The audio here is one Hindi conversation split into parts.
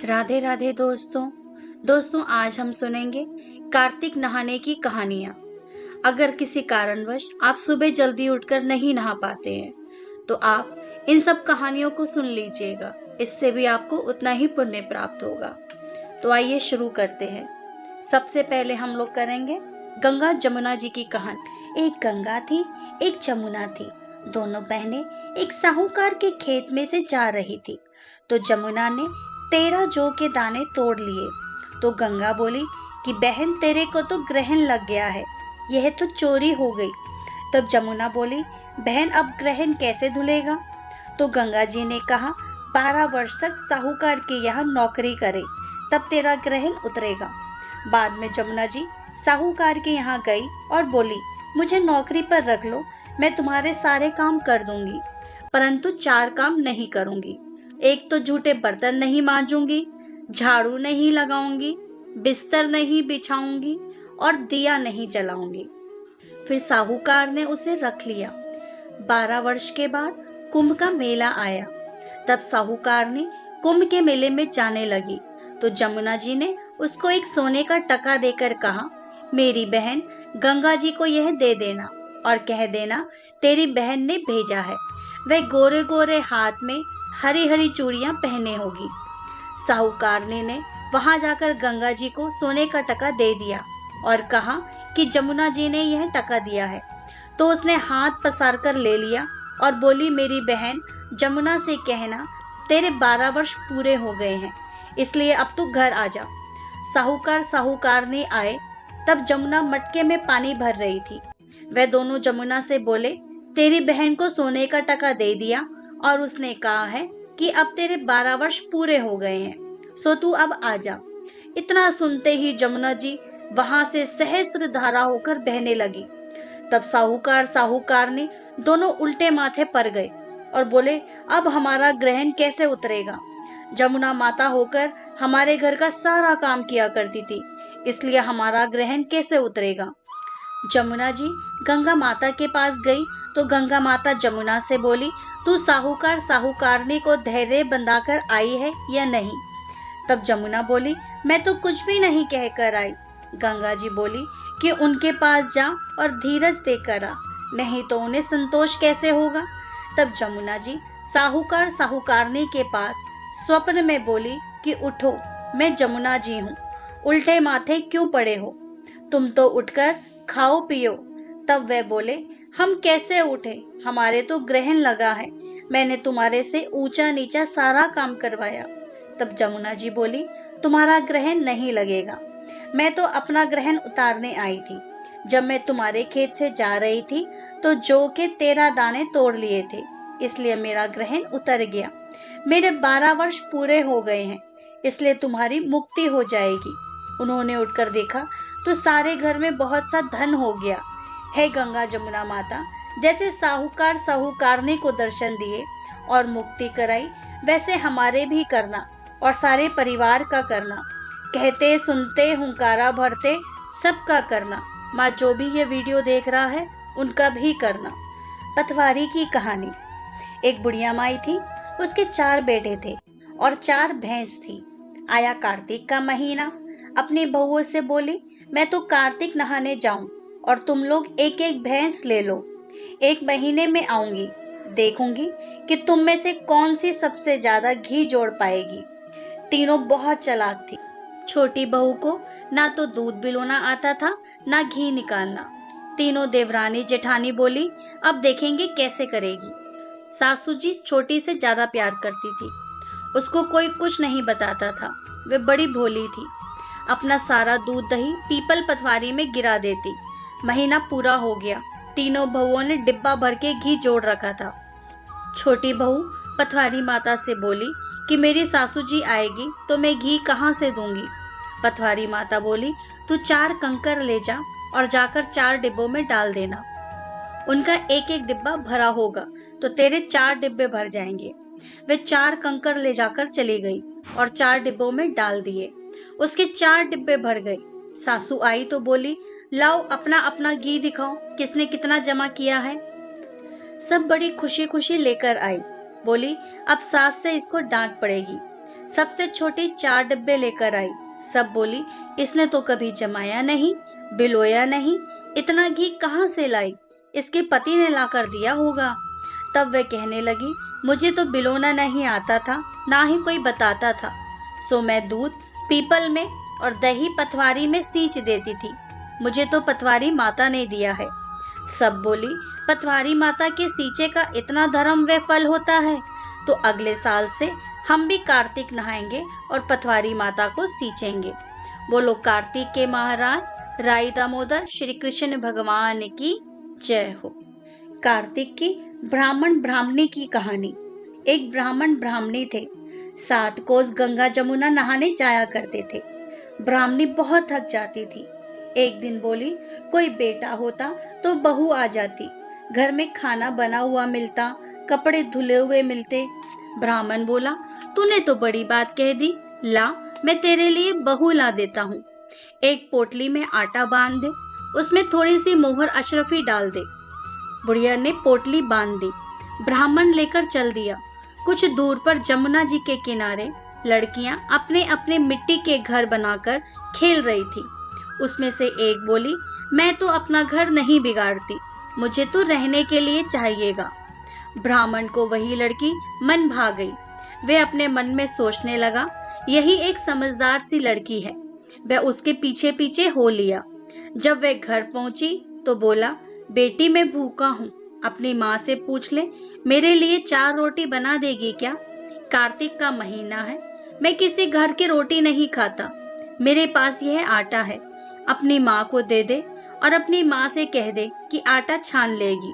राधे राधे दोस्तों आज हम सुनेंगे कार्तिक नहाने की कहानियां। अगर किसी कारणवश आप सुबह जल्दी उठकर नहीं नहा पाते हैं तो आप इन सब कहानियों को सुन लीजिएगा, इससे भी आपको उतना ही पुण्य प्राप्त होगा। तो आइए शुरू करते हैं। सबसे पहले हम लोग करेंगे गंगा जमुना जी की कहानी। एक गंगा थी, एक जमुना थी। दोनों बहनें एक साहूकार के खेत में से जा रही थी। तो जमुना ने 13 जौ के दाने तोड़ लिए। तो गंगा बोली कि बहन, तेरे को तो ग्रहण लग गया है, यह तो चोरी हो गई। तब जमुना बोली, बहन अब ग्रहण कैसे धुलेगा? तो गंगा जी ने कहा, 12 वर्ष तक साहूकार के यहाँ नौकरी करे, तब तेरा ग्रहण उतरेगा। बाद में जमुना जी साहूकार के यहाँ गई और बोली, मुझे नौकरी पर रख लो, मैं तुम्हारे सारे काम कर दूंगी, परंतु 4 काम नहीं करूंगी। एक तो झूठे बर्तन नहीं मांजूंगी, झाड़ू नहीं लगाऊंगी, बिस्तर नहीं बिछाऊंगी और दिया नहीं जलाऊंगी। फिर साहूकार ने उसे रख लिया। 12 वर्ष के बाद कुंभ का मेला आया। तब साहूकार ने कुंभ के मेले में जाने लगी। तो जमुना जी ने उसको एक सोने का टका देकर कहा, मेरी बहन गंगा जी को यह दे देना और कह देना तेरी बहन ने भेजा है। वह गोरे गोरे हाथ में हरी हरी चूड़ियां पहने होगी। साहूकार ने वहां जाकर गंगा जी को सोने का टका दे दिया और कहा कि जमुना जी ने यह टका दिया है। तो उसने हाथ पसार कर ले लिया और बोली, मेरी बहन जमुना से कहना तेरे 12 वर्ष पूरे हो गए हैं, इसलिए अब तू घर आ जा। साहूकार ने आए। तब जमुना मटके में पानी भर रही थी। वह दोनों जमुना से बोले, तेरी बहन को सोने का टका दे दिया और उसने कहा है कि अब तेरे 12 वर्ष पूरे हो गए हैं, सो तू अब आ जा। इतना सुनते ही जमुना जी वहां से सहस्र धारा होकर बहने लगी। तब साहूकार ने दोनों उल्टे माथे पड़ गए और बोले, अब हमारा ग्रहण कैसे उतरेगा? जमुना माता होकर हमारे घर का सारा काम किया करती थी, इसलिए हमारा ग्रहण कैसे उतरेगा? जमुना जी गंगा माता के पास गई। तो गंगा माता जमुना से बोली, तू साहूकारनी को धैर्य बंधाकर आई है या नहीं? तब जमुना बोली, मैं तो कुछ भी नहीं कहकर आई। गंगा जी बोली कि उनके पास जा और धीरज देकर आ, नहीं तो उन्हें संतोष कैसे होगा? तब जमुना जी साहूकारनी के पास स्वप्न में बोली कि उठो, मैं जमुना जी हूँ, उल्टे माथे क्यों पड़े हो? तुम तो उठकर खाओ पियो। तब वे बोले, हम कैसे उठे, हमारे तो ग्रहण लगा है, मैंने तुम्हारे से ऊंचा नीचा सारा काम करवाया। तब जमुना जी बोली, तुम्हारा ग्रहण नहीं लगेगा, मैं तो अपना ग्रहण उतारने आई थी। जब मैं तुम्हारे खेत से जा रही थी तो जौ के 13 दाने तोड़ लिए थे, इसलिए मेरा ग्रहण उतर गया। मेरे 12 वर्ष पूरे हो गए हैं, इसलिए तुम्हारी मुक्ति हो जाएगी। उन्होंने उठकर देखा तो सारे घर में बहुत सा धन हो गया। हे गंगा जमुना माता, जैसे साहूकारनी को दर्शन दिए और मुक्ति कराई, वैसे हमारे भी करना और सारे परिवार का करना। कहते सुनते हुंकारा भरते सबका करना। माँ जो भी ये वीडियो देख रहा है उनका भी करना। पटवारी की कहानी। एक बुढ़िया माई थी, उसके 4 बेटे थे और 4 भैंस थी। आया कार्तिक का महीना, अपनी बहुओं से बोली, मैं तो कार्तिक नहाने जाऊं और तुम लोग एक एक भैंस ले लो। 1 महीने में आऊंगी, देखूंगी कि तुम में से कौन सी सबसे ज्यादा घी जोड़ पाएगी। तीनों बहुत चालाक थी। छोटी बहू को ना तो दूध बिलोना आता था ना घी निकालना। तीनों देवरानी जेठानी बोली, अब देखेंगे कैसे करेगी। सासू जी छोटी से ज्यादा प्यार करती थी, उसको कोई कुछ नहीं बताता था, वे बड़ी भोली थी। अपना सारा दूध दही पीपल पटवारी में गिरा देती। महीना पूरा हो गया, तीनों बहुओं ने डिब्बा भर के घी जोड़ रखा था। छोटी बहू पटवारी माता से बोली कि मेरी सासू जी आएगी तो मैं घी कहाँ से दूंगी। पटवारी माता बोली, तू 4 कंकर ले जा और जाकर 4 डिब्बों में डाल देना। उनका एक एक डिब्बा भरा होगा तो तेरे 4 डिब्बे भर जाएंगे। वे 4 कंकर ले जाकर चली गई और 4 डिब्बों में डाल दिए। उसके 4 डिब्बे भर गए। सासू आई तो बोली, लाओ अपना अपना घी दिखाओ, किसने कितना जमा किया है। सब बड़ी खुशी खुशी लेकर आई। बोली अब सास से इसको डांट पड़ेगी। सबसे छोटी 4 डिब्बे लेकर आई। सब बोली इसने तो कभी जमाया नहीं, बिलोया नहीं, इतना घी कहाँ से लाई, इसके पति ने ला कर दिया होगा। तब वह कहने लगी मुझे तो बिलोना नहीं आता था, ना ही कोई बताता था, सो मैं दूध पीपल में और दही पथवारी में सींच देती थी। मुझे तो पथवारी माता ने दिया है। सब बोली पथवारी माता के सींचे का इतना धर्म व फल होता है, तो अगले साल से हम भी कार्तिक नहाएंगे और पथवारी माता को सींचेंगे। बोलो कार्तिक के महाराज राई दामोदर श्री कृष्ण भगवान की जय हो। कार्तिक की ब्राह्मण ब्राह्मणी की कहानी। एक ब्राह्मण ब्राह्मणी थे। 7 कोस गंगा जमुना नहाने जाया करते थे। ब्राह्मणी बहुत थक जाती थी। एक दिन बोली कोई बेटा होता तो बहू आ जाती, घर में खाना बना हुआ मिलता, कपड़े धुले हुए मिलते। ब्राह्मण बोला तूने तो बड़ी बात कह दी, ला मैं तेरे लिए बहू ला देता हूँ। एक पोटली में आटा बांध दे, उसमें थोड़ी सी मोहर अशरफी डाल दे। बुढ़िया ने पोटली बांध दी। ब्राह्मण लेकर चल दिया। कुछ दूर पर जमुना जी के किनारे लड़कियां अपने अपने मिट्टी के घर बनाकर खेल रही थी। उसमें से एक बोली मैं तो अपना घर नहीं बिगाड़ती, मुझे तो रहने के लिए चाहिएगा। ब्राह्मण को वही लड़की मन भा गई। वे अपने मन में सोचने लगा यही एक समझदार सी लड़की है। वह उसके पीछे पीछे हो लिया। जब वह घर पहुंची तो बोला बेटी मैं भूखा हूँ, अपनी माँ से पूछ ले मेरे लिए 4 रोटी बना देगी क्या? कार्तिक का महीना है, मैं किसी घर की रोटी नहीं खाता, मेरे पास यह आटा है, अपनी माँ को दे दे और अपनी माँ से कह दे कि आटा छान लेगी।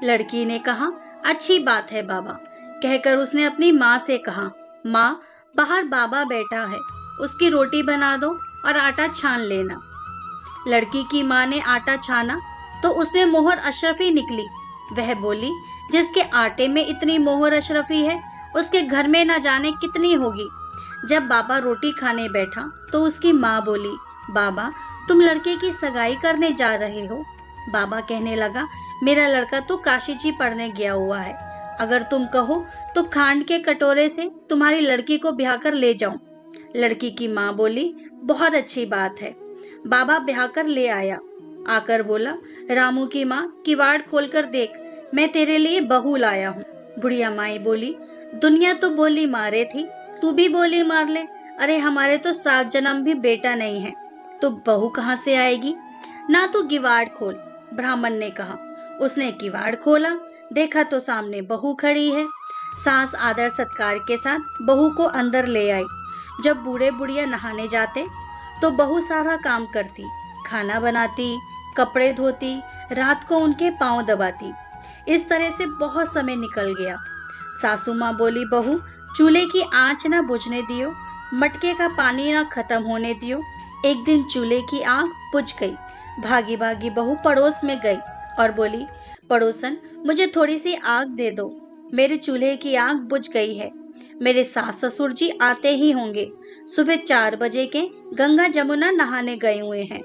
लड़की ने कहा अच्छी बात है बाबा। कहकर उसने अपनी माँ से कहा माँ बाहर बाबा बैठा है, उसकी रोटी बना दो और आटा छान लेना। लड़की की माँ ने आटा छाना तो उसमें मोहर अशरफी निकली। वह बोली जिसके आटे में इतनी मोहर अशरफी है उसके घर में न जाने कितनी होगी। जब बाबा रोटी खाने बैठा तो उसकी माँ बोली बाबा तुम लड़के की सगाई करने जा रहे हो? बाबा कहने लगा मेरा लड़का तो काशी जी पढ़ने गया हुआ है, अगर तुम कहो तो खांड के कटोरे से तुम्हारी लड़की को ब्याह कर ले जाऊं। लड़की की माँ बोली बहुत अच्छी बात है। बाबा ब्याह कर ले आया। आकर बोला रामू की माँ किवाड़ खोलकर देख, मैं तेरे लिए बहू लाया हूँ। बुढ़िया माई बोली दुनिया तो बोली मारे थी, तू भी बोली मार ले। अरे हमारे तो 7 जन्म भी बेटा नहीं है, तो बहू कहाँ से आएगी? ना तो किवाड़ खोल। ब्राह्मण ने कहा। उसने किवाड़ खोला, देखा तो सामने बहू खड़ी है। सास आदर सत्कार के साथ बहू को अंदर ले आई। जब बूढ़े बुढ़िया नहाने जाते तो बहू सारा काम करती, खाना बनाती, कपड़े धोती, रात को उनके पांव दबाती। इस तरह से बहुत समय निकल गया। सासू माँ बोली बहू चूल्हे की आंच ना बुझने दियो, मटके का पानी ना खत्म होने दियो। एक दिन चूल्हे की आग बुझ गई। भागी भागी बहू पड़ोस में गई और बोली पड़ोसन मुझे थोड़ी सी आग दे दो, मेरे चूल्हे की आग बुझ गई है। मेरे सास ससुर जी आते ही होंगे, सुबह 4 बजे के गंगा जमुना नहाने गए हुए हैं।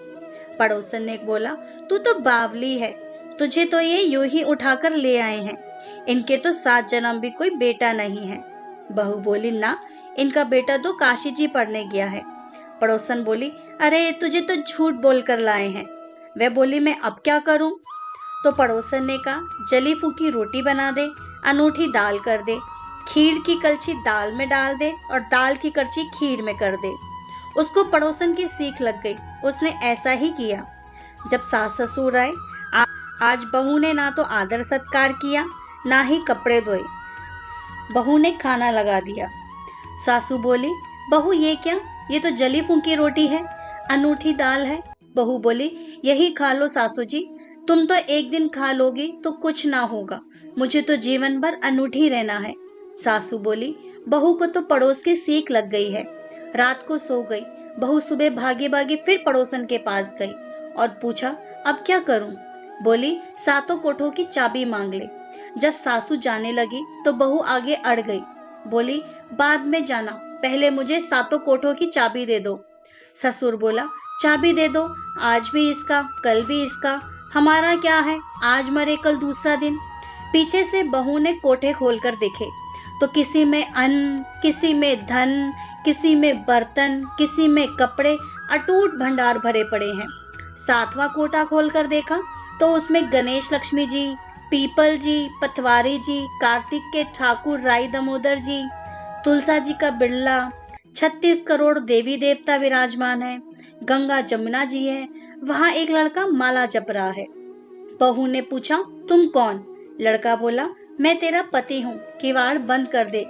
पड़ोसन ने बोला तू तो बावली है, तुझे तो ये यूं ही उठाकर ले आए हैं, इनके तो 7 जन्म भी कोई बेटा नहीं है। बहू बोली ना, इनका बेटा तो काशी जी पढ़ने गया है। पड़ोसन बोली अरे तुझे तो झूठ बोलकर लाए हैं। वह बोली मैं अब क्या करूं? तो पड़ोसन ने कहा जली फूकी रोटी बना दे, अनूठी दाल कर दे, खीर की कलछी दाल में डाल दे और दाल की कलछी खीर में कर दे। उसको पड़ोसन की सीख लग गई। उसने ऐसा ही किया। जब सास ससुर आए, आज बहू ने ना तो आदर सत्कार किया ना ही कपड़े धोए। बहू ने खाना लगा दिया। सासू बोली बहू ये क्या, ये तो जली फूकी रोटी है, अनूठी दाल है। बहू बोली यही खा लो सासू जी, तुम तो एक दिन खा लोगी तो कुछ ना होगा, मुझे तो जीवन भर अनूठी रहना है। सासू बोली बहू को तो पड़ोस की सीख लग गई है। रात को सो गई। बहू सुबह भागी भागी फिर पड़ोसन के पास गई और पूछा अब क्या करूं? बोली 7 कोठों की चाबी मांग ले। जब सासू जाने लगी तो बहू आगे अड़ गई। बोली बाद में जाना, पहले मुझे 7 कोठों की चाबी दे दो। ससुर बोला चाबी दे दो, आज भी इसका कल भी इसका, हमारा क्या है, आज मरे कल दूसरा दिन। पीछे से बहू ने कोठे खोलकर देखे तो किसी में अन्न, किसी में धन, किसी में बर्तन, किसी में कपड़े, अटूट भंडार भरे पड़े हैं। सातवां कोठा खोलकर देखा तो उसमें गणेश लक्ष्मी जी, पीपल जी, पटवारी जी, कार्तिक के ठाकुर राई दामोदर जी, तुलसा जी का बिड़ला, 36 करोड़ देवी देवता विराजमान है, गंगा जमुना जी है, वहां एक लड़का माला जप रहा है। बहू ने पूछा, तुम कौन? लड़का बोला, मैं तेरा पति हूँ, किवाड़ बंद कर दे,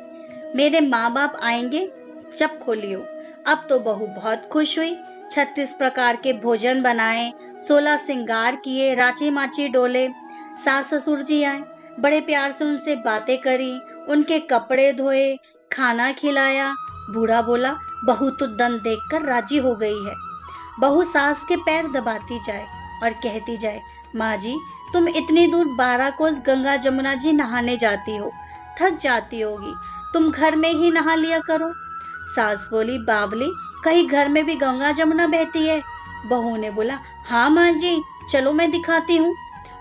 मेरे माँ बाप आएंगे जब खोलियो। अब तो बहू बहुत खुश हुई, 36 प्रकार के भोजन बनाए, 16 श्रृंगार किए, रांची माची डोले। सास ससुर जी आए, बड़े प्यार से उनसे बातें करी, उनके कपड़े धोए, खाना खिलाया। बूढ़ा बोला, बहू तो दंत देखकर राजी हो गई है। बहू सास के पैर दबाती जाए और कहती जाए, माँ जी तुम इतनी दूर 12 कोस गंगा जमुना जी नहाने जाती हो, थक जाती होगी, तुम घर में ही नहा लिया करो। सास बोली, बावली कहीं घर में भी गंगा जमुना बहती है? बहू ने बोला, हाँ माँ जी, चलो मैं दिखाती हूँ।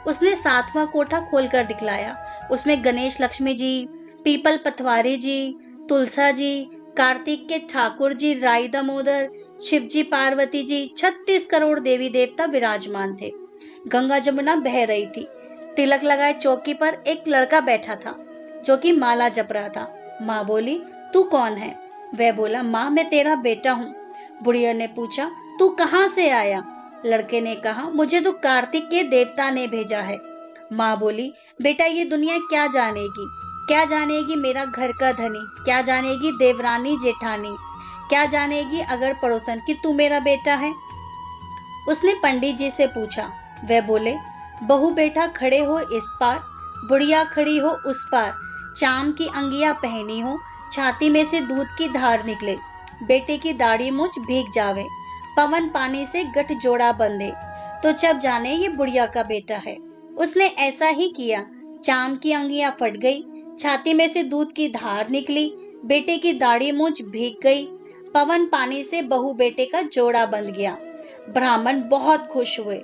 उसने 7वां कोठा खोलकर दिखलाया। उसमें गणेश लक्ष्मी जी, पीपल पटवारी जी, तुलसा जी, कार्तिक के ठाकुर जी राई दामोदर, शिव जी पार्वती जी, 36 करोड़ देवी देवता विराजमान थे। गंगा जमुना बह रही थी। तिलक लगाए चौकी पर एक लड़का बैठा था जो कि माला जप रहा था। माँ बोली, तू कौन है? वह बोला, माँ मैं तेरा बेटा हूँ। बुढ़िया ने पूछा, तू कहाँ से आया? लड़के ने कहा, मुझे तो कार्तिक के देवता ने भेजा है। माँ बोली, बेटा ये दुनिया क्या जानेगी, क्या जानेगी मेरा घर का धनी, क्या जानेगी देवरानी जेठानी, क्या जानेगी अगर पड़ोसन की तू मेरा बेटा है। उसने पंडित जी से पूछा। वह बोले, बहू बेटा खड़े हो इस पार, बुढ़िया खड़ी हो उस पार, चाम की अंगिया पहनी हो, छाती में से दूध की धार निकले, बेटे की दाढ़ी मूछ भीग जावे, पवन पानी से गठ जोड़ा बंधे, तो जब जाने ये बुढ़िया का बेटा है। उसने ऐसा ही किया। चाम की अंगिया फट गई, छाती में से दूध की धार निकली, बेटे की दाढ़ी मूछ भीग गई, पवन पानी से बहू बेटे का जोड़ा बंध गया। ब्राह्मण बहुत खुश हुए।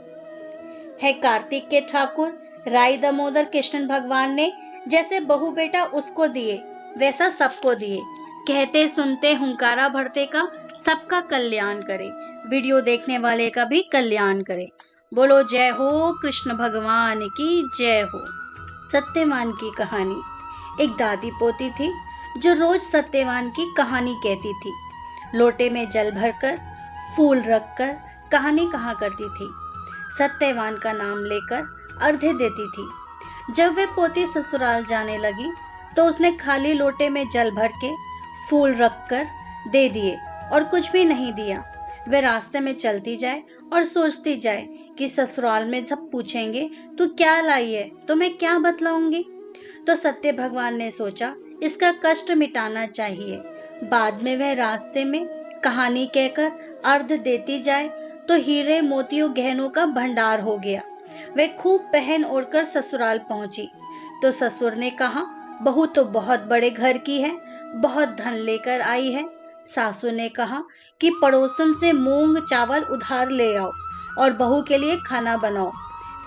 है कार्तिक के ठाकुर राई दामोदर कृष्ण भगवान ने जैसे बहू बेटा उसको दिए वैसा सबको दिए। कहते सुनते हुंकारा भरते का सबका कल्याण करे, वीडियो देखने वाले का भी कल्याण करे। बोलो जय हो कृष्ण भगवान की जय हो। सत्यवान की कहानी। एक दादी पोती थी जो रोज सत्यवान की कहानी कहती थी। लोटे में जल भरकर, फूल रखकर कहानी कहा करती थी। सत्यवान का नाम लेकर अर्घ्य देती थी। जब वह पोती ससुराल जाने लगी तो उसने खाली लोटे में जल भर के फूल रखकर दे दिए और कुछ भी नहीं दिया। वह रास्ते में चलती जाए और सोचती जाए कि ससुराल में सब पूछेंगे तू क्या लाई है तो मैं क्या बतलाऊंगी। तो सत्य भगवान ने सोचा इसका कष्ट मिटाना चाहिए। बाद में वह रास्ते में कहानी कहकर अर्घ्य देती जाए तो हीरे मोतियों गहनों का भंडार हो गया। वह खूब पहन ओढ़कर ससुराल पहुंची तो ससुर ने कहा, बहू तो बहुत बड़े घर की है, बहुत धन लेकर आई है। सासू ने कहा कि पड़ोसन से मूंग चावल उधार ले आओ और बहू के लिए खाना बनाओ।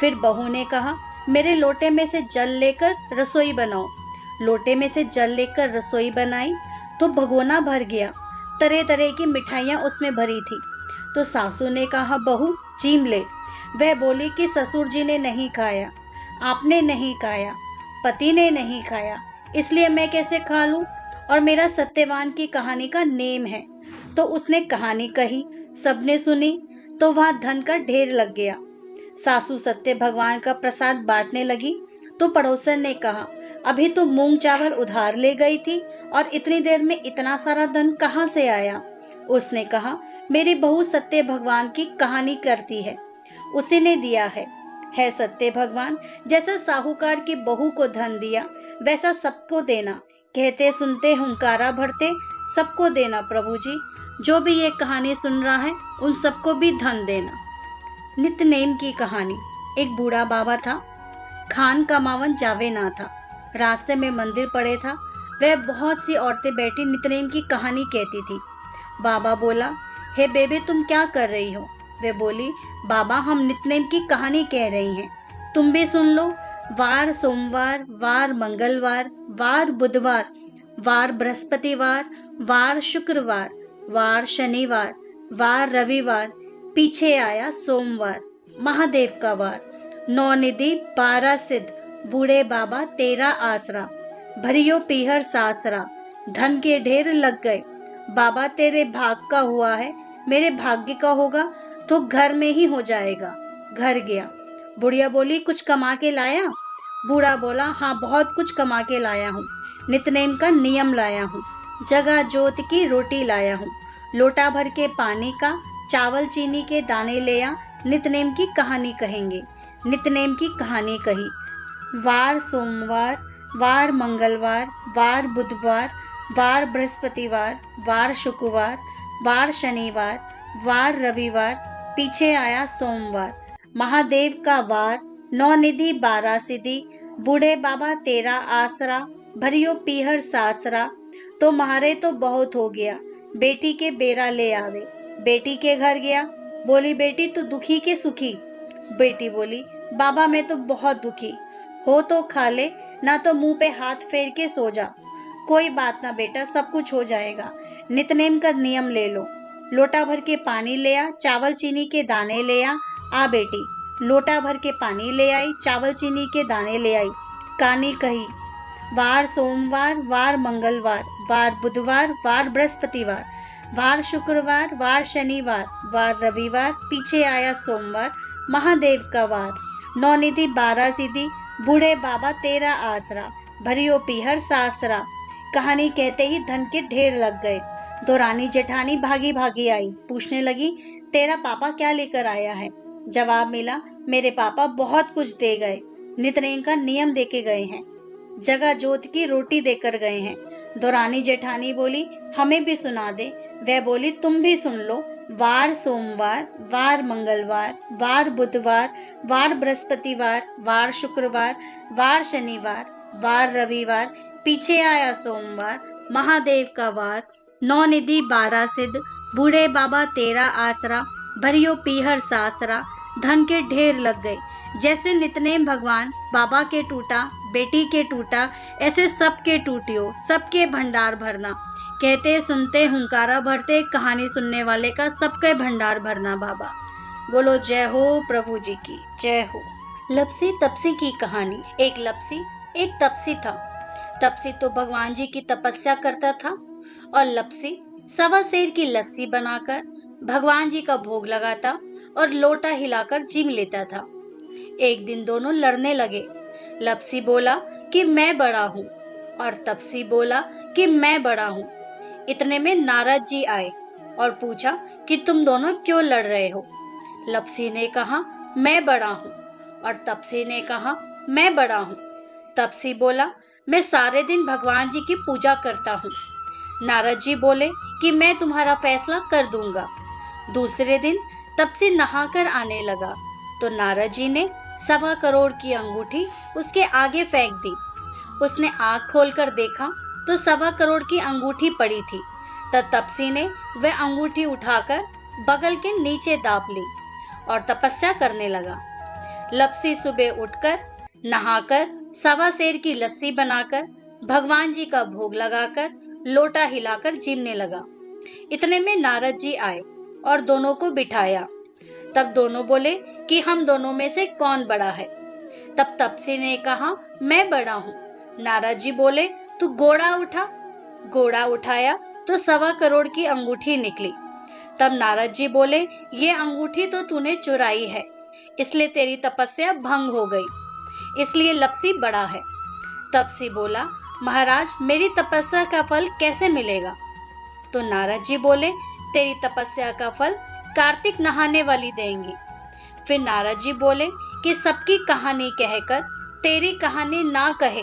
फिर बहू ने कहा, मेरे लोटे में से जल लेकर रसोई बनाओ। लोटे में से जल लेकर रसोई बनाई तो भगोना भर गया, तरह तरह की मिठाइयाँ उसमें भरी थी। तो सासू ने कहा, बहू चीम ले। वह बोली कि ससुर जी ने नहीं खाया, आपने नहीं खाया, पति ने नहीं खाया, इसलिए मैं कैसे खा लूं, और मेरा सत्यवान की कहानी का नेम है। तो उसने कहानी कही, सबने सुनी तो वहां धन का ढेर लग गया। सासू सत्य भगवान का प्रसाद बांटने लगी तो पड़ोसन ने कहा, अभी तो मूंग चावल उधार ले गई थी और इतनी देर में इतना सारा धन कहाँ से आया। उसने कहा, मेरी बहू सत्य भगवान की कहानी करती है, उसी ने दिया है सत्य भगवान। जैसा साहूकार की बहू को धन दिया वैसा सबको देना। कहते सुनते हुंकारा भरते सबको देना प्रभु जी। जो भी ये कहानी सुन रहा है उन सबको भी धन देना। नित्यनेम की कहानी। एक बूढ़ा बाबा था, खान कमावन जावे ना था। रास्ते में मंदिर पड़े था। वह बहुत सी औरतें बैठी नित्यनेम की कहानी कहती थी। बाबा बोला, हे बेबे तुम क्या कर रही हो? वे बोली, बाबा हम नित्यनेम की कहानी कह रही हैं, तुम भी सुन लो। वार सोमवार, वार मंगलवार, वार बुधवार, वार बृहस्पतिवार, वार शुक्रवार, वार शनिवार, वार रविवार, पीछे आया सोमवार, महादेव का वार। 9 निधि 12 सिद्ध, बूढ़े बाबा तेरा आसरा, भरियो पीहर सासरा, धन के ढेर लग गए। बाबा तेरे भाग का हुआ है, मेरे भाग्य का होगा तो घर में ही हो जाएगा। घर गया। बुढ़िया बोली कुछ कमा के लाया? बूढ़ा बोला हाँ बहुत कुछ कमा के लाया हूँ, नितनेम का नियम लाया हूँ, जगह जोत की रोटी लाया हूँ, लोटा भर के पानी का, चावल चीनी के दाने ले आ, नितनेम की कहानी कहेंगे। नितनेम की कहानी कही। वार सोमवार, वार मंगलवार, वार बुधवार, वार बृहस्पतिवार, वार शुक्रवार, वार शनिवार, वार रविवार, पीछे आया सोमवार, महादेव का वार। 9 निधि 12 सिद्धि, बूढ़े बाबा तेरा आसरा, भरियो पीहर सासरा। तो मारे तो बहुत हो गया, बेटी के बेरा ले आवे। बेटी के घर गया। बोली बेटी तू दुखी के सुखी? बेटी बोली बाबा मैं तो बहुत दुखी। हो तो खा ले, ना तो मुंह पे हाथ फेर के सो जा। कोई बात ना बेटा, सब कुछ हो जाएगा। नितनेम का नियम ले लो। लोटा भर के पानी ले आ, चावल चीनी के दाने ले आ। आ बेटी लोटा भर के पानी ले आई, चावल चीनी के दाने ले आई। कहानी कही। वार सोमवार, वार मंगलवार, वार बुधवार, वार बृहस्पतिवार, वार शुक्रवार, वार शनिवार, वार रविवार, पीछे आया सोमवार, महादेव का वार। 9 निधि 12 सिद्धि, बूढ़े बाबा तेरा आसरा, भरियो पीहर सासरा। कहानी कहते ही धन के ढेर लग गए। दो रानी जेठानी भागी भागी आई, पूछने लगी तेरा पापा क्या लेकर आया है? जवाब मिला मेरे पापा बहुत कुछ दे गए, नितनेम का नियम देके गए हैं, जगह जोत की रोटी देकर गए हैं। दो रानी जेठानी बोली हमें भी सुना दे। वह बोली तुम भी सुन लो। वार सोमवार, वार मंगलवार, वार बुधवार, वार बृहस्पतिवार, वार शुक्रवार, वार शनिवार, वार रविवार, पीछे आया सोमवार, महादेव का वार। 9 निधि 12 सिद्ध, बूढ़े बाबा तेरा आसरा, भरियो पीहर सासरा। धन के ढेर लग गए। जैसे नितनेम भगवान बाबा के टूटा, बेटी के टूटा, ऐसे सबके टूटियो, सबके भंडार भरना। कहते सुनते हुंकारा भरते, कहानी सुनने वाले का सबके भंडार भरना। बाबा बोलो जय हो प्रभु जी की जय हो। लपसी तपसी की कहानी। एक लपसी एक तपसी था। तपसी तो भगवान जी की तपस्या करता था और लपसी सवा सेर की लस्सी बनाकर भगवान जी का भोग लगाता और लोटा हिलाकर जीम लेता था। एक दिन दोनों लड़ने लगे। लपसी बोला कि मैं बड़ा हूँ और तपसी बोला कि मैं बड़ा हूँ। इतने में नारद जी आए और पूछा कि तुम दोनों क्यों लड़ रहे हो? लपसी ने कहा मैं बड़ा हूँ और तपसी ने कहा मैं बड़ा हूँ। तपसी बोला मैं सारे दिन भगवान जी की पूजा करता हूँ। नारद जी बोले कि मैं तुम्हारा फैसला कर दूंगा। दूसरे दिन तपसी नहाकर आने लगा तो नारद जी ने 1.25 करोड़ की अंगूठी उसके आगे फेंक दी। उसने आँख खोलकर देखा तो 1.25 करोड़ की अंगूठी पड़ी थी। तब तपसी ने वह अंगूठी उठाकर बगल के नीचे दाब ली और तपस्या करने लगा। लपसी सुबह उठकर नहाकर 1.25 सेर की लस्सी बनाकर भगवान जी का भोग लगाकर लोटा हिलाकर जीमने लगा। इतने में नारद जी आए और दोनों को बिठाया। तब दोनों बोले कि हम दोनों में से कौन बड़ा है? तब तपसी ने कहा मैं बड़ा हूँ। नारद जी बोले तू घोड़ा उठा। घोड़ा उठाया तो 1.25 करोड़ की अंगूठी निकली। तब नारद जी बोले ये अंगूठी तो तूने चुराई है, इसलिए तेरी तपस्या भंग हो गई, इसलिए लपसी बड़ा है। तपसी बोला महाराज मेरी तपस्या का फल कैसे मिलेगा? तो नारद जी बोले तेरी तपस्या का फल कार्तिक नहाने वाली देंगी। फिर नारद जी बोले कि सबकी कहानी कहकर तेरी कहानी ना कहे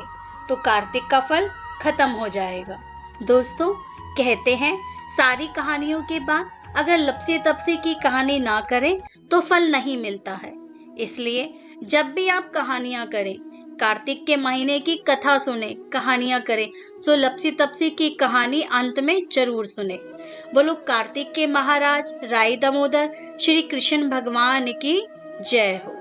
तो कार्तिक का फल खत्म हो जाएगा। दोस्तों कहते हैं सारी कहानियों के बाद अगर लपसी तपसी की कहानी ना करें तो फल नहीं मिलता है। इसलिए जब भी आप कहानियां करें, कार्तिक के महीने की कथा सुने, कहानियां करें तो लपसी तपसी की कहानी अंत में जरूर सुने। बोलो कार्तिक के महाराज राई दामोदर श्री कृष्ण भगवान की जय हो।